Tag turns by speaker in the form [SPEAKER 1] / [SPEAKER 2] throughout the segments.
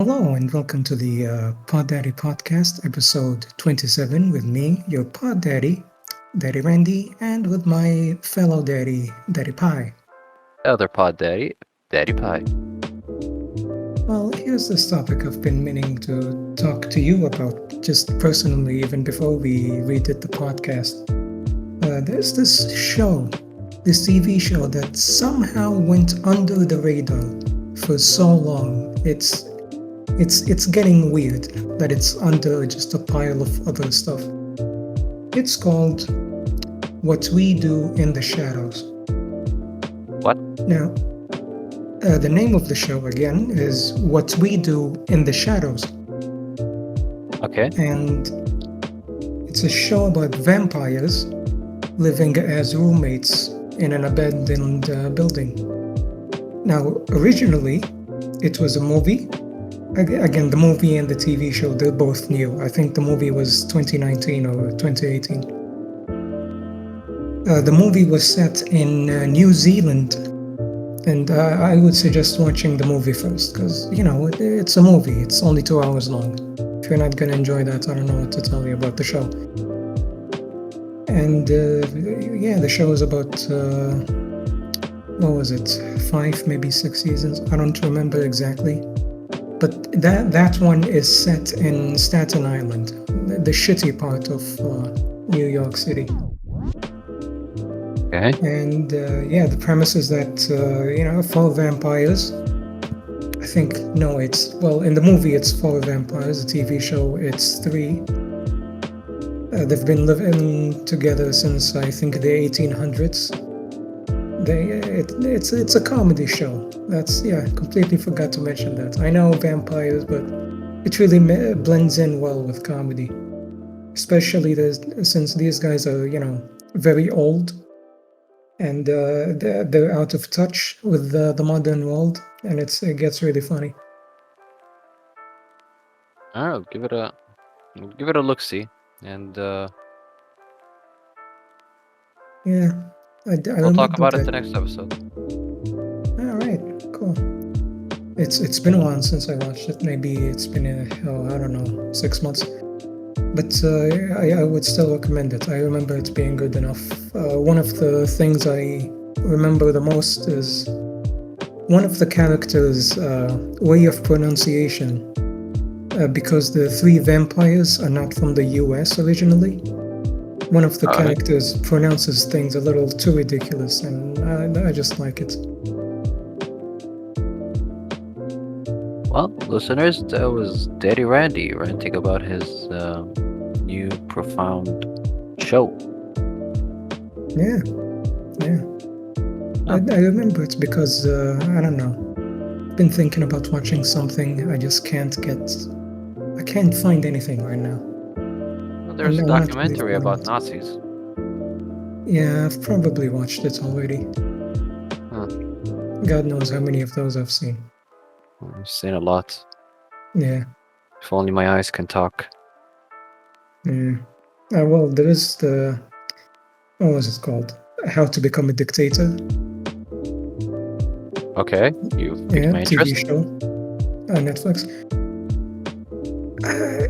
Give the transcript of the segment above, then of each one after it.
[SPEAKER 1] Hello and welcome to the Pod Daddy Podcast, episode 27, with me, your Pod Daddy, Daddy Randy, and with my fellow daddy, Daddy Pie.
[SPEAKER 2] Other pod daddy, Daddy Pie.
[SPEAKER 1] Well, here's this topic I've been meaning to talk to you about just personally, even before we redid the podcast. There's this TV show that somehow went under the radar for so long. It's getting weird that it's under just a pile of other stuff. It's called What We Do in the Shadows.
[SPEAKER 2] What?
[SPEAKER 1] Now, the name of the show again is What We Do in the Shadows,
[SPEAKER 2] Okay.
[SPEAKER 1] and it's a show about vampires living as roommates in an abandoned building. Now, originally, it was a movie. Again, the movie and the TV show, they're both new. I think the movie was 2019 or 2018. The movie was set in New Zealand, and I would suggest watching the movie first, because, it's a movie. It's only 2 hours long. If you're not going to enjoy that, I don't know what to tell you about the show. And the show is about, what was it, 5, maybe 6 seasons? I don't remember exactly. But that one is set in Staten Island, the shitty part of New York City.
[SPEAKER 2] Okay.
[SPEAKER 1] And the premise is that, 4 vampires. I think, no, in the movie it's 4 vampires, the TV show it's 3. They've been living together since, I think, the 1800s. It's a comedy show. Completely forgot to mention that. I know vampires, but it really blends in well with comedy, especially since these guys are, very old, and they're out of touch with the modern world, and it gets really funny.
[SPEAKER 2] Alright, give it a look see. And
[SPEAKER 1] Yeah, I
[SPEAKER 2] we'll talk
[SPEAKER 1] remember
[SPEAKER 2] about it
[SPEAKER 1] that.
[SPEAKER 2] the next episode.
[SPEAKER 1] All right, cool. It's been a while since I watched it. Maybe it's been I don't know, 6 months. But I would still recommend it. I remember it being good enough. One of the things I remember the most is one of the characters' way of pronunciation. Because the 3 vampires are not from the US originally, one of the
[SPEAKER 2] Alright.
[SPEAKER 1] characters pronounces things a little too ridiculous, and I just like it.
[SPEAKER 2] Well, listeners, that was Daddy Randy ranting about his new profound show.
[SPEAKER 1] Yeah. I remember it because, I don't know, I've been thinking about watching something. I just can't find anything right now.
[SPEAKER 2] Well, there's a
[SPEAKER 1] I'm not really
[SPEAKER 2] documentary about
[SPEAKER 1] following
[SPEAKER 2] Nazis.
[SPEAKER 1] Yeah, I've probably watched it already.
[SPEAKER 2] Huh.
[SPEAKER 1] God knows how many of those I've seen.
[SPEAKER 2] I've seen a lot.
[SPEAKER 1] Yeah.
[SPEAKER 2] If only my eyes can talk.
[SPEAKER 1] Well, there is what was it called? How to Become a Dictator.
[SPEAKER 2] Okay, you piqued my
[SPEAKER 1] TV
[SPEAKER 2] interest.
[SPEAKER 1] show on Netflix.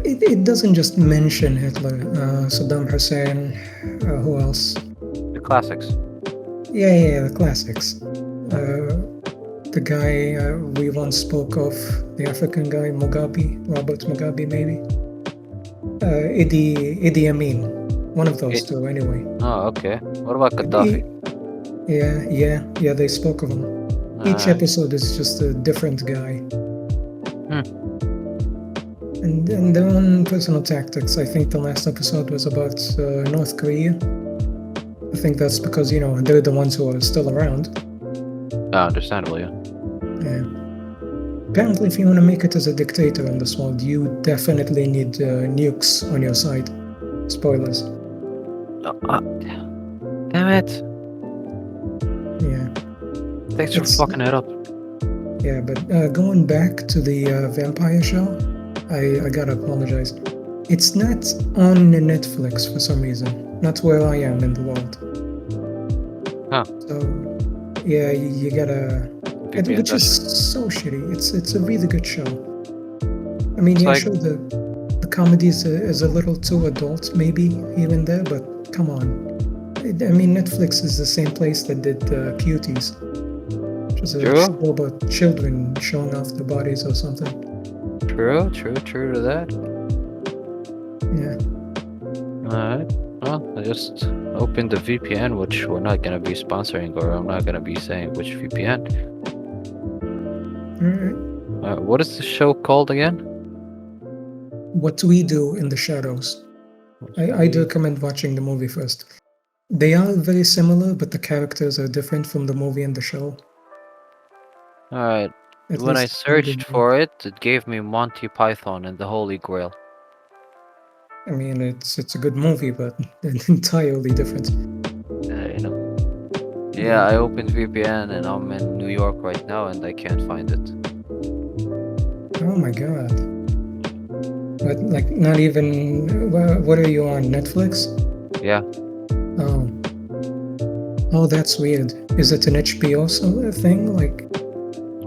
[SPEAKER 1] It doesn't just mention Hitler, Saddam Hussein, who else?
[SPEAKER 2] The classics.
[SPEAKER 1] Yeah, the classics. The guy we once spoke of, the African guy, Robert Mugabe, maybe. Idi Amin, one of those two, anyway.
[SPEAKER 2] Oh, okay. What about Gaddafi?
[SPEAKER 1] Yeah, they spoke of him. Each episode is just a different guy. And their own personal tactics. I think the last episode was about North Korea. I think that's because, they're the ones who are still around.
[SPEAKER 2] Understandable, yeah.
[SPEAKER 1] Yeah. Apparently, if you want to make it as a dictator in this world, you definitely need nukes on your side. Spoilers.
[SPEAKER 2] Damn it.
[SPEAKER 1] Yeah.
[SPEAKER 2] Thanks for fucking it up.
[SPEAKER 1] Yeah, but going back to the vampire show, I gotta apologize. It's not on Netflix for some reason. Not where I am in the world.
[SPEAKER 2] Huh.
[SPEAKER 1] So, yeah, you gotta... which is so shitty. It's a really good show. I mean,
[SPEAKER 2] It's
[SPEAKER 1] yeah,
[SPEAKER 2] like,
[SPEAKER 1] sure, the comedy is a little too adult, maybe here and there, but come on. I mean, Netflix is the same place that did Cuties, which is a
[SPEAKER 2] true,
[SPEAKER 1] show about children showing off their bodies or something.
[SPEAKER 2] true to that.
[SPEAKER 1] Yeah.
[SPEAKER 2] Alright. Well, I just opened the VPN, which we're not gonna be sponsoring, or I'm not gonna be saying which VPN.
[SPEAKER 1] All right.
[SPEAKER 2] What is the show called again?
[SPEAKER 1] What we do in the shadows. I do recommend watching the movie first. They are very similar, but the characters are different from the movie and the show.
[SPEAKER 2] Alright.
[SPEAKER 1] At
[SPEAKER 2] When I
[SPEAKER 1] least in the
[SPEAKER 2] searched for it, it gave me Monty Python and the Holy Grail.
[SPEAKER 1] I mean, it's a good movie, but entirely different.
[SPEAKER 2] You know. Yeah, I opened VPN and I'm in New York right now and I can't find it.
[SPEAKER 1] Oh my god. But like, not even. What are you on, Netflix?
[SPEAKER 2] Yeah.
[SPEAKER 1] Oh. Oh, that's weird. Is it an HBO thing? Like,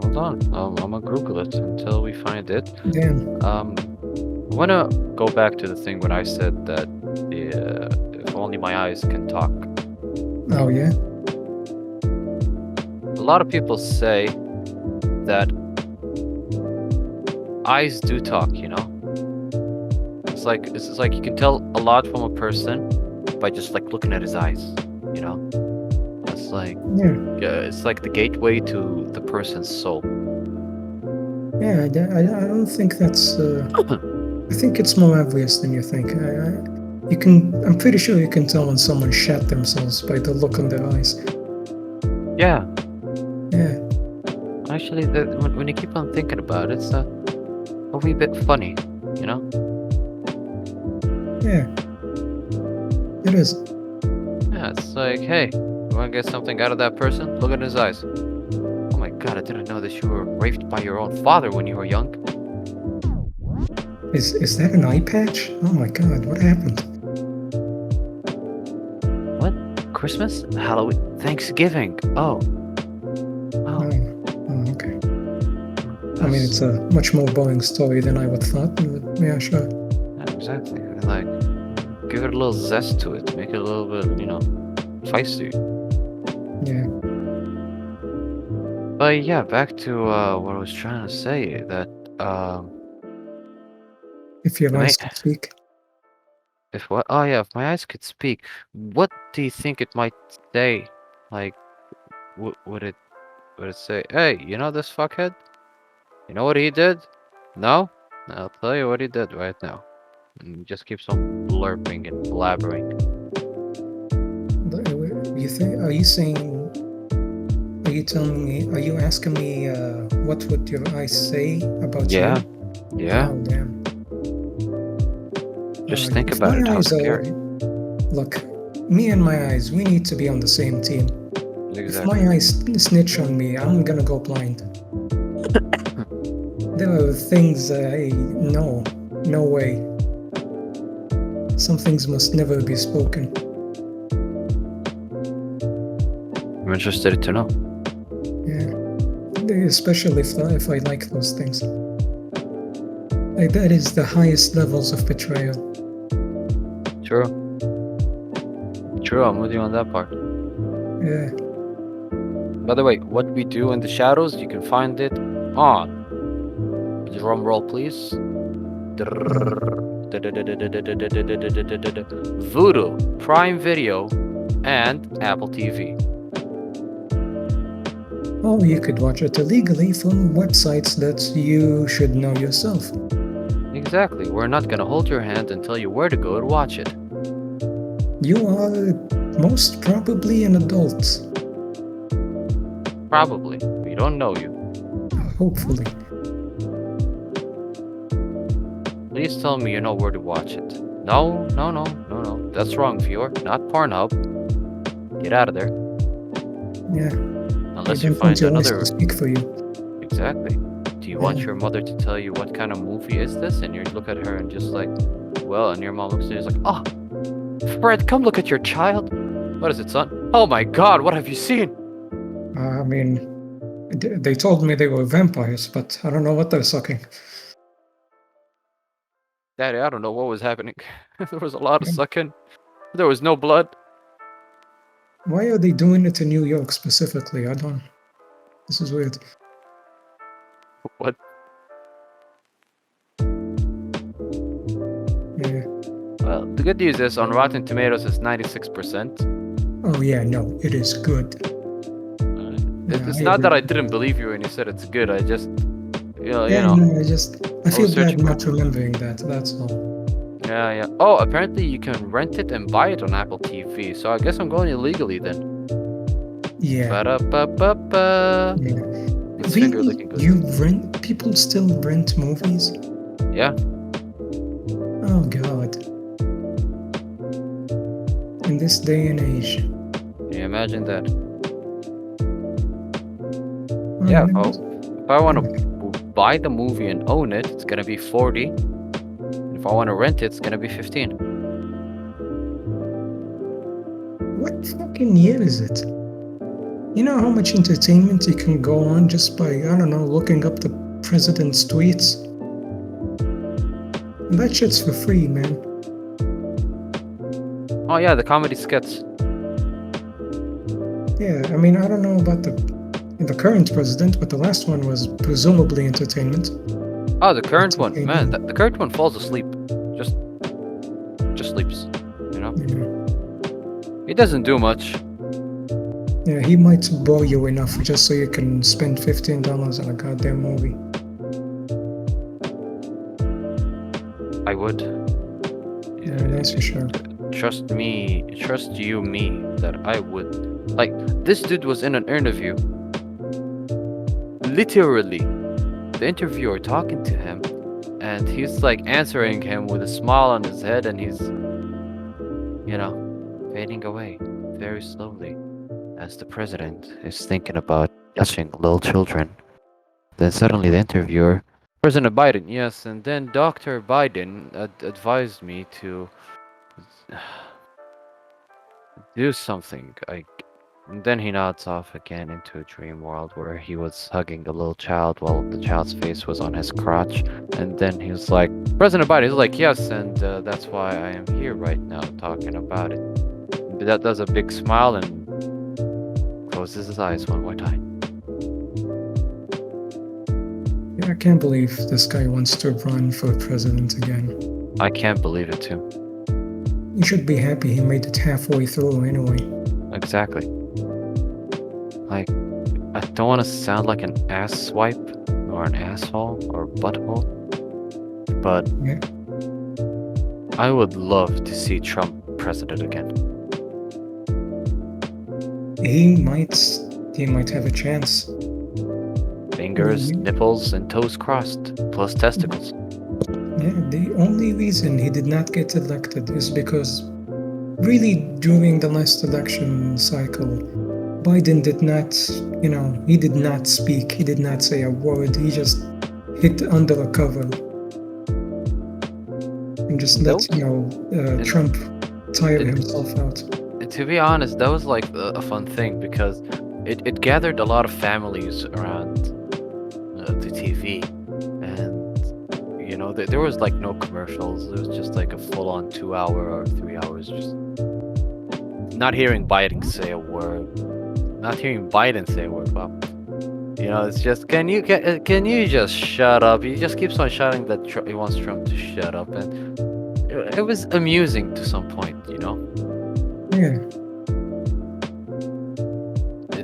[SPEAKER 2] Hold on. I'm gonna Google it until we find it.
[SPEAKER 1] damn.
[SPEAKER 2] I wanna go back to the thing when I said that if only my eyes can talk.
[SPEAKER 1] Oh yeah.
[SPEAKER 2] A lot of people say that eyes do talk, you know? It's like you can tell a lot from a person by just like looking at his eyes, you know? It's like
[SPEAKER 1] Yeah.
[SPEAKER 2] it's like the gateway to the person's soul.
[SPEAKER 1] Yeah. I don't think that's. I think it's more obvious than you think. You can. I'm pretty sure you can tell when someone shat themselves by the look in their eyes.
[SPEAKER 2] Yeah.
[SPEAKER 1] Yeah.
[SPEAKER 2] Actually, when you keep on thinking about it, it's a wee bit funny, you know?
[SPEAKER 1] Yeah. It is.
[SPEAKER 2] Yeah, it's like, hey, you wanna get something out of that person? Look at his eyes. Oh my god, I didn't know that you were raped by your own father when you were young.
[SPEAKER 1] Is that an eye patch? Oh my god, what happened?
[SPEAKER 2] What? Christmas? Halloween? Thanksgiving? Oh.
[SPEAKER 1] Oh,
[SPEAKER 2] Oh.
[SPEAKER 1] okay. I mean, it's a much more boring story than I would thought. But yeah, sure.
[SPEAKER 2] Yeah, exactly. Like, give it a little zest to it. Make it a little bit, feisty.
[SPEAKER 1] Yeah.
[SPEAKER 2] But yeah, back to what I was trying to say. That
[SPEAKER 1] If your
[SPEAKER 2] may
[SPEAKER 1] eyes could speak.
[SPEAKER 2] if what? Oh yeah, if my eyes could speak, what do you think it might say? Like, would it say, "Hey, you know this fuckhead? You know what he did? No? I'll tell you what he did right now." And just keeps on blurping and blabbering.
[SPEAKER 1] You think? Are you saying? Are you telling me? Are you asking me? What would your eyes say about
[SPEAKER 2] Yeah,
[SPEAKER 1] you?
[SPEAKER 2] yeah.
[SPEAKER 1] Oh damn.
[SPEAKER 2] Just think
[SPEAKER 1] If
[SPEAKER 2] about
[SPEAKER 1] my
[SPEAKER 2] it. How
[SPEAKER 1] eyes
[SPEAKER 2] scary.
[SPEAKER 1] look, me and my eyes, we need to be on the same team. If
[SPEAKER 2] Exactly.
[SPEAKER 1] my eyes snitch on me, I'm gonna go blind. There are things no way. Some things must never be spoken.
[SPEAKER 2] I'm interested to know.
[SPEAKER 1] Yeah, especially if I like those things. Like, that is the highest levels of betrayal.
[SPEAKER 2] True. True, I'm with you on that part.
[SPEAKER 1] Yeah.
[SPEAKER 2] By the way, what we do in the shadows, you can find it on. Drum roll, please. Voodoo, Prime Video, and Apple TV.
[SPEAKER 1] Or you could watch it illegally from websites that you should know yourself.
[SPEAKER 2] Exactly. We're not gonna hold your hand and tell you where to go and watch it.
[SPEAKER 1] You are most probably an adult.
[SPEAKER 2] Probably. We don't know you.
[SPEAKER 1] Hopefully.
[SPEAKER 2] Please tell me you know where to watch it. No. That's wrong, viewer. Not Pornhub. Get out of there.
[SPEAKER 1] Yeah.
[SPEAKER 2] Unless
[SPEAKER 1] I
[SPEAKER 2] you
[SPEAKER 1] don't want
[SPEAKER 2] find
[SPEAKER 1] your eyes
[SPEAKER 2] another.
[SPEAKER 1] to speak for you.
[SPEAKER 2] Exactly. Do you want
[SPEAKER 1] Yeah.
[SPEAKER 2] your mother to tell you what kind of movie is this? And you look at her and just like, well, and your mom looks at you and is like, oh, Fred, come look at your child. What is it, son? Oh my god, what have you seen?
[SPEAKER 1] I mean, they told me they were vampires, but I don't know what they're sucking.
[SPEAKER 2] Daddy, I don't know what was happening. There was a lot of sucking. There was no blood.
[SPEAKER 1] Why are they doing it in New York specifically? I don't. This is weird.
[SPEAKER 2] What?
[SPEAKER 1] Yeah.
[SPEAKER 2] Well, the good news is on Rotten Tomatoes it's 96%.
[SPEAKER 1] Oh yeah, no, it is good.
[SPEAKER 2] It's
[SPEAKER 1] I
[SPEAKER 2] not that
[SPEAKER 1] agree.
[SPEAKER 2] I didn't believe you when you said it's good. I just,
[SPEAKER 1] Yeah, no, I feel
[SPEAKER 2] was
[SPEAKER 1] bad
[SPEAKER 2] searching for
[SPEAKER 1] not remembering that. That's all.
[SPEAKER 2] Yeah. Oh, apparently you can rent it and buy it on Apple TV. So I guess I'm going illegally then.
[SPEAKER 1] Yeah.
[SPEAKER 2] Ba-da-ba-ba-ba.
[SPEAKER 1] Yeah.
[SPEAKER 2] It's finger
[SPEAKER 1] Really?
[SPEAKER 2] licking good.
[SPEAKER 1] You rent? People still rent movies?
[SPEAKER 2] Yeah.
[SPEAKER 1] Oh God. In this day and age.
[SPEAKER 2] Can you imagine that?
[SPEAKER 1] Oh,
[SPEAKER 2] Yeah.
[SPEAKER 1] man,
[SPEAKER 2] If I want to buy the movie and own it, it's gonna be 40. If I want to rent it, it's gonna be 15.
[SPEAKER 1] what fucking year is it? You know how much entertainment you can go on just by, I don't know, looking up the president's tweets? And that shit's for free, man.
[SPEAKER 2] Oh yeah, the comedy skits.
[SPEAKER 1] Yeah, I mean, I don't know about the current president, but the last one was presumably entertainment.
[SPEAKER 2] Oh, the current one, man. The current one falls asleep. Just sleeps. You know.
[SPEAKER 1] Yeah.
[SPEAKER 2] He doesn't do much.
[SPEAKER 1] Yeah, he might bore you enough just so you can spend $15 on a goddamn movie.
[SPEAKER 2] I would.
[SPEAKER 1] Yeah, that's for sure.
[SPEAKER 2] Trust me, trust you, me, that I would. Like, this dude was in an interview. Literally, the interviewer talking to him, and he's like answering him with a smile on his head, and he's, fading away very slowly as the president is thinking about touching little children. Then suddenly the interviewer, President Biden, yes, and then Dr. Biden advised me to do something. And then he nods off again into a dream world where he was hugging a little child while the child's face was on his crotch. And then he was like, President Biden, he's like, yes, and that's why I am here right now talking about it. That does a big smile and closes his eyes one more time.
[SPEAKER 1] Yeah, I can't believe this guy wants to run for president again.
[SPEAKER 2] I can't believe it too.
[SPEAKER 1] You should be happy he made it halfway through anyway.
[SPEAKER 2] Exactly. Like, I don't want to sound like an ass swipe or an asshole or butthole, but
[SPEAKER 1] Yeah.
[SPEAKER 2] I would love to see Trump president again.
[SPEAKER 1] He might have a chance.
[SPEAKER 2] Fingers, nipples, and toes crossed, plus testicles.
[SPEAKER 1] Yeah, the only reason he did not get elected is because really during the last election cycle, Biden did not, he did not speak. He did not say a word. He just hid under a cover and just let, Trump tire himself out.
[SPEAKER 2] To be honest, that was like a fun thing because it gathered a lot of families around the TV, and there was like no commercials. It was just like a full-on 2 hour or 3 hours just not hearing Biden say a word. Wow. It's just can you just shut up? He just keeps on shouting that he wants Trump to shut up, and it was amusing to some point.
[SPEAKER 1] Yeah.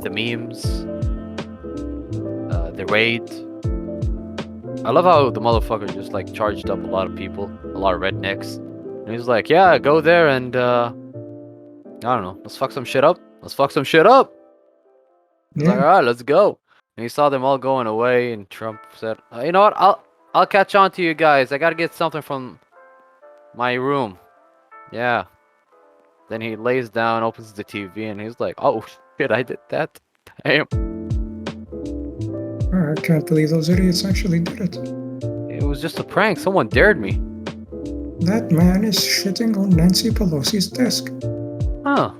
[SPEAKER 2] The memes, the raid. I love how the motherfucker just like charged up a lot of people, a lot of rednecks. And he's like, yeah, go there and I don't know, let's fuck some shit up. He's like, all right, let's go. And he saw them all going away, and Trump said, you know what? I'll catch on to you guys. I gotta get something from my room. Yeah. Then he lays down, opens the TV, and he's like, oh shit, I did that. Damn.
[SPEAKER 1] I can't believe those idiots actually did it.
[SPEAKER 2] It was just a prank. Someone dared me.
[SPEAKER 1] That man is shitting on Nancy Pelosi's desk.
[SPEAKER 2] Huh.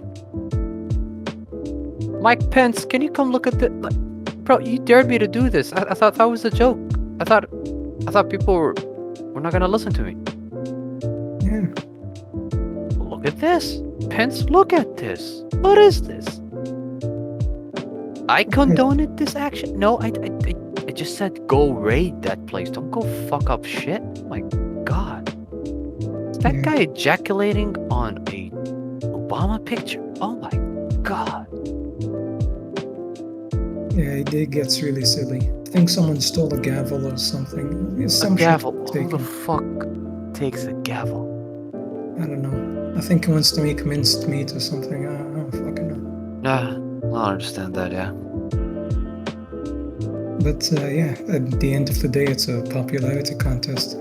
[SPEAKER 2] Mike Pence, can you come look at the... Bro, you dared me to do this. I thought that was a joke. I thought people were not gonna listen to me. look at this. Pence, look at this. What is this? I condoned this action. No, I just said go raid that place. Don't go fuck up shit. Oh my God. Is that
[SPEAKER 1] Yeah.
[SPEAKER 2] guy ejaculating on a Obama picture? Oh my God.
[SPEAKER 1] Yeah, it gets really silly. I think someone stole a gavel or something.
[SPEAKER 2] A
[SPEAKER 1] Some shit
[SPEAKER 2] gavel. Who the
[SPEAKER 1] taken.
[SPEAKER 2] fuck takes a gavel?
[SPEAKER 1] I don't know. I think he wants to make minced meat or something. I don't fucking know.
[SPEAKER 2] Nah, I understand that, yeah.
[SPEAKER 1] But yeah, at the end of the day, it's a popularity contest.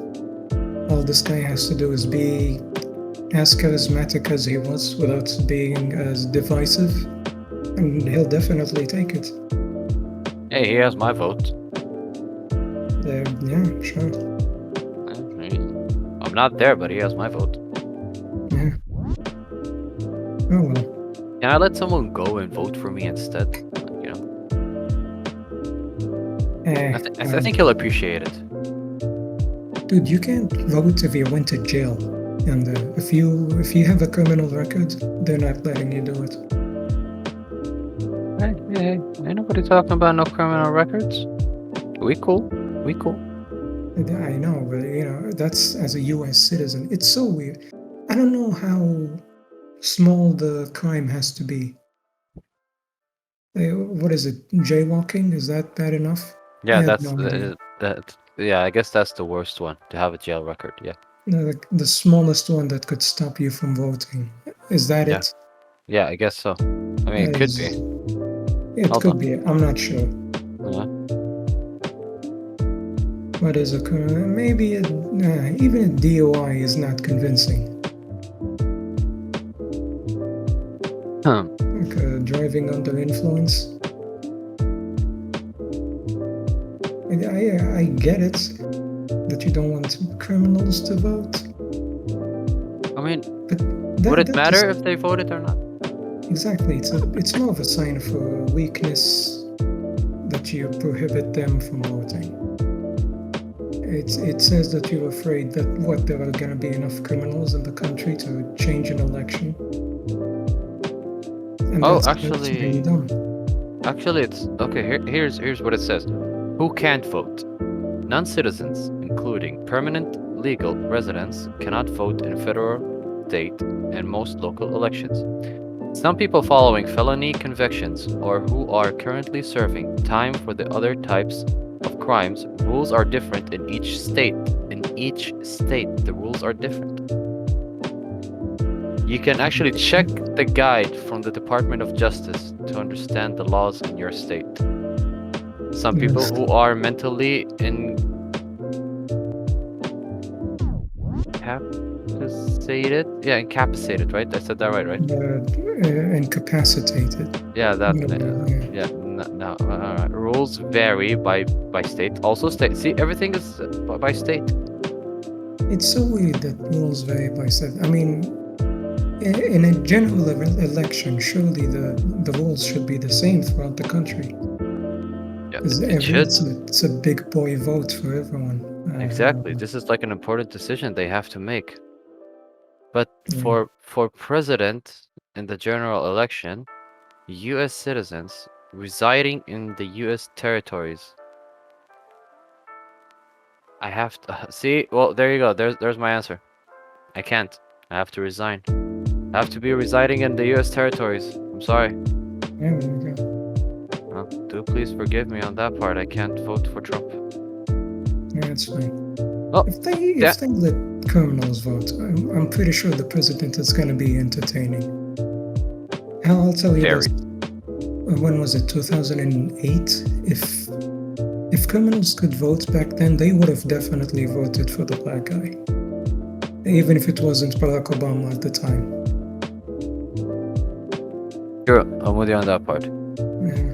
[SPEAKER 1] All this guy has to do is be as charismatic as he was without being as divisive, and he'll definitely take it.
[SPEAKER 2] Hey, he has my vote.
[SPEAKER 1] Yeah, sure.
[SPEAKER 2] I'm not there, but he has my vote.
[SPEAKER 1] Yeah. Oh well.
[SPEAKER 2] Can I let someone go and vote for me instead? You know, I think he'll appreciate it.
[SPEAKER 1] Dude, you can't vote if you went to jail, and if you have a criminal record, they're not letting you do it.
[SPEAKER 2] Hey, ain't nobody talking about no criminal records. We cool. We cool.
[SPEAKER 1] I know, but that's as a U.S. citizen. It's so weird. I don't know how small the crime has to be. What is it? Jaywalking? Is that bad enough? I
[SPEAKER 2] Yeah,
[SPEAKER 1] have
[SPEAKER 2] that's
[SPEAKER 1] no idea.
[SPEAKER 2] that. Yeah, I guess that's the worst one to have a jail record. Yeah.
[SPEAKER 1] The smallest one that could stop you from voting. Is that
[SPEAKER 2] Yeah.
[SPEAKER 1] it?
[SPEAKER 2] Yeah, I guess so. I mean, it
[SPEAKER 1] That
[SPEAKER 2] could be.
[SPEAKER 1] is, it
[SPEAKER 2] Hold
[SPEAKER 1] could
[SPEAKER 2] on.
[SPEAKER 1] be. I'm not sure.
[SPEAKER 2] Yeah.
[SPEAKER 1] What is a maybe even a DOI is not convincing. Like driving under influence. I get it that you don't want criminals to vote.
[SPEAKER 2] I mean,
[SPEAKER 1] But
[SPEAKER 2] would it
[SPEAKER 1] that
[SPEAKER 2] matter
[SPEAKER 1] just,
[SPEAKER 2] if they voted or not?
[SPEAKER 1] exactly, it's more of a sign of weakness that you prohibit them from voting. It says that you're afraid that there are going to be enough criminals in the country to change an election. And
[SPEAKER 2] Oh,
[SPEAKER 1] that's really dumb.
[SPEAKER 2] actually, it's okay. Here's what it says. Who can't vote? Non-citizens, including permanent legal residents, cannot vote in federal, state, and most local elections. Some people following felony convictions or who are currently serving time for the other types of crimes, rules are different in each state. In each state, the rules are different. You can actually check the guide from the Department of Justice to understand the laws in your state. Some people
[SPEAKER 1] Yes.
[SPEAKER 2] who are mentally incapacitated. Yeah, incapacitated, right? I said that right?
[SPEAKER 1] Incapacitated.
[SPEAKER 2] Yeah, that.
[SPEAKER 1] Yeah.
[SPEAKER 2] No. Rules vary by state. Also, state. See, everything is by state.
[SPEAKER 1] It's so weird that rules vary by state. I mean, in a general election, surely the rules should be the same throughout the country.
[SPEAKER 2] Yeah,
[SPEAKER 1] Because
[SPEAKER 2] it should.
[SPEAKER 1] it's a big boy vote for everyone.
[SPEAKER 2] Exactly. This is like an important decision they have to make. But
[SPEAKER 1] Yeah.
[SPEAKER 2] for president in the general election, U.S. citizens residing in the U.S. territories. I have to see. Well, there you go. There's my answer. I can't. I have to resign. I have to be residing in the U.S. territories. I'm sorry.
[SPEAKER 1] Yeah, there we go.
[SPEAKER 2] Well, do please forgive me on that part. I can't vote for Trump.
[SPEAKER 1] Yeah, it's fine.
[SPEAKER 2] Oh,
[SPEAKER 1] If they let criminals vote, I'm pretty sure the president is going to be entertaining. I'll tell you this. When was it? 2008? If criminals could vote back then, they would have definitely voted for the black guy, even if it wasn't Barack Obama at the time.
[SPEAKER 2] Sure, I'm with you on that part.
[SPEAKER 1] Yeah.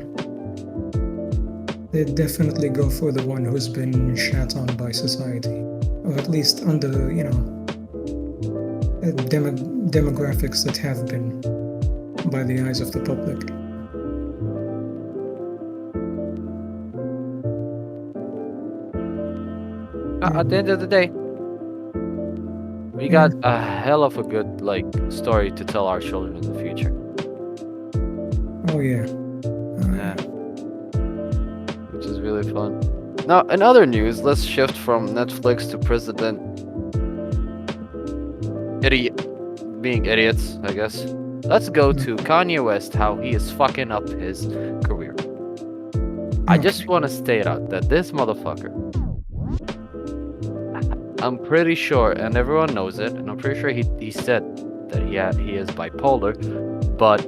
[SPEAKER 1] They'd definitely go for the one who's been shat on by society, or at least under, demographics that have been by the eyes of the public.
[SPEAKER 2] At the end of the day, We
[SPEAKER 1] Yeah.
[SPEAKER 2] got a hell of a good like story to tell our children in the future.
[SPEAKER 1] Oh yeah. Oh
[SPEAKER 2] Yeah,
[SPEAKER 1] yeah.
[SPEAKER 2] which is really fun. Now, in other news, let's shift from Netflix to President idiot being idiots, I guess. Let's go to Kanye West, how he is fucking up his career. I just
[SPEAKER 1] Okay.
[SPEAKER 2] want to state out that this motherfucker, I'm pretty sure, and everyone knows it, and I'm pretty sure he said that he is bipolar, but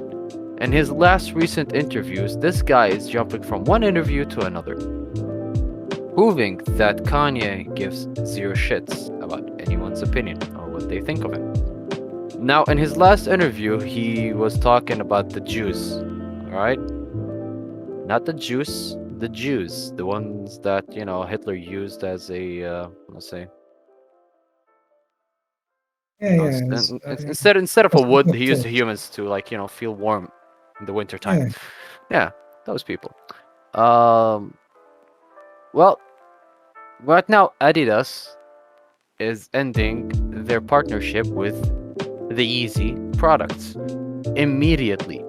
[SPEAKER 2] in his last recent interviews, this guy is jumping from one interview to another, proving that Kanye gives zero shits about anyone's opinion or what they think of him. Now, in his last interview, he was talking about the Jews, alright? Not the juice, the Jews, the ones that, Hitler used as a, let's say,
[SPEAKER 1] Yeah, yeah.
[SPEAKER 2] instead of a wood,
[SPEAKER 1] Of
[SPEAKER 2] he used
[SPEAKER 1] course.
[SPEAKER 2] humans to, like, feel warm in the winter time.
[SPEAKER 1] Yeah.
[SPEAKER 2] Yeah, those people. Um, well, right now, Adidas is ending their partnership with the Easy products immediately.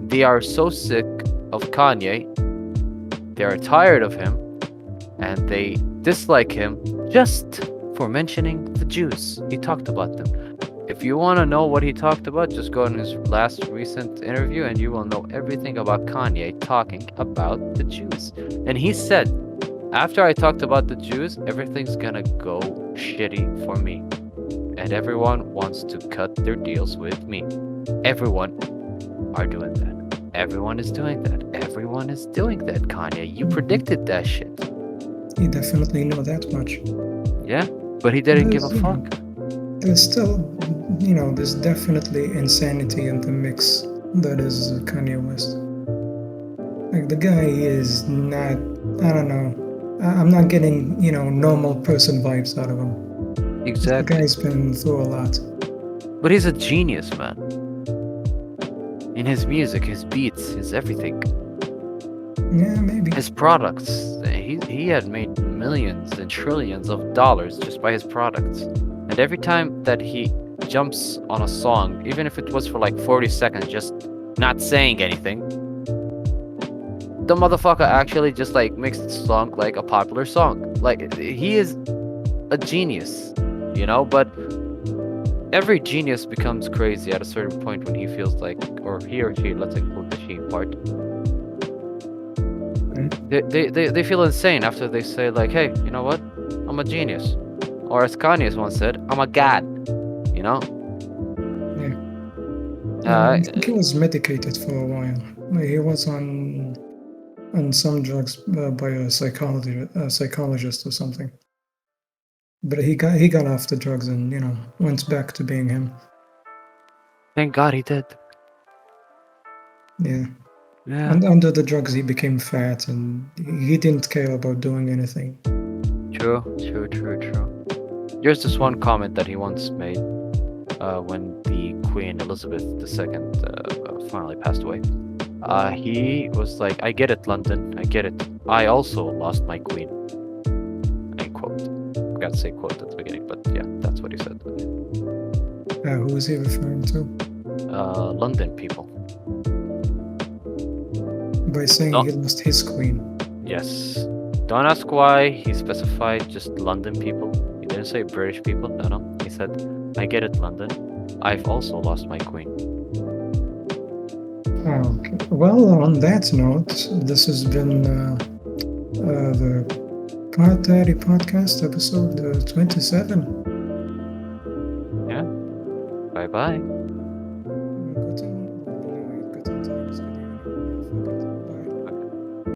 [SPEAKER 2] They are so sick of Kanye, they are tired of him, and they dislike him just for mentioning the Jews. He talked about them. If you want to know what he talked about, just go in his last recent interview and you will know everything about Kanye talking about the Jews. And he said, after I talked about the Jews, everything's gonna go shitty for me. And everyone wants to cut their deals with me. Everyone are doing that. Everyone is doing that. Everyone is doing that, Kanye. You predicted that shit.
[SPEAKER 1] You definitely know that much.
[SPEAKER 2] Yeah? But he didn't give a fuck.
[SPEAKER 1] There's still, there's definitely insanity in the mix that is Kanye West. Like the guy is not, I don't know. I'm not getting, normal person vibes out of him. The
[SPEAKER 2] Exactly.
[SPEAKER 1] guy's been through a lot.
[SPEAKER 2] But he's a genius, man. In his music, his beats, his everything.
[SPEAKER 1] Yeah, maybe.
[SPEAKER 2] His products. He had made millions and trillions of dollars just by his products. And every time that he jumps on a song, even if it was for like 40 seconds, just not saying anything, the motherfucker actually just like makes the song like a popular song. Like, he is a genius, but every genius becomes crazy at a certain point when he feels like, or he or she, let's include the she part, they feel insane after they say like, hey, you know what, I'm a genius, or as Kanye once said, I'm a god,
[SPEAKER 1] Yeah. I think he was medicated for a while. Like, he was on some drugs by a psychologist or something. But he got off the drugs and went back to being him.
[SPEAKER 2] Thank God he did.
[SPEAKER 1] Yeah.
[SPEAKER 2] Yeah.
[SPEAKER 1] And under the drugs, he became fat and he didn't care about doing anything.
[SPEAKER 2] True. There's this one comment that he once made when the Queen Elizabeth II finally passed away. He was like, I get it, London, I get it. I also lost my queen. End quote. I forgot to say quote at the beginning, but yeah, that's what he said.
[SPEAKER 1] Who is he referring to?
[SPEAKER 2] London people.
[SPEAKER 1] By saying he lost his queen.
[SPEAKER 2] Yes. Don't ask why he specified just London people. He didn't say British people. No. He said, I get it, London. I've also lost my queen.
[SPEAKER 1] Okay. Well, on that note, this has been the Daddy podcast episode 27.
[SPEAKER 2] Yeah. Bye-bye.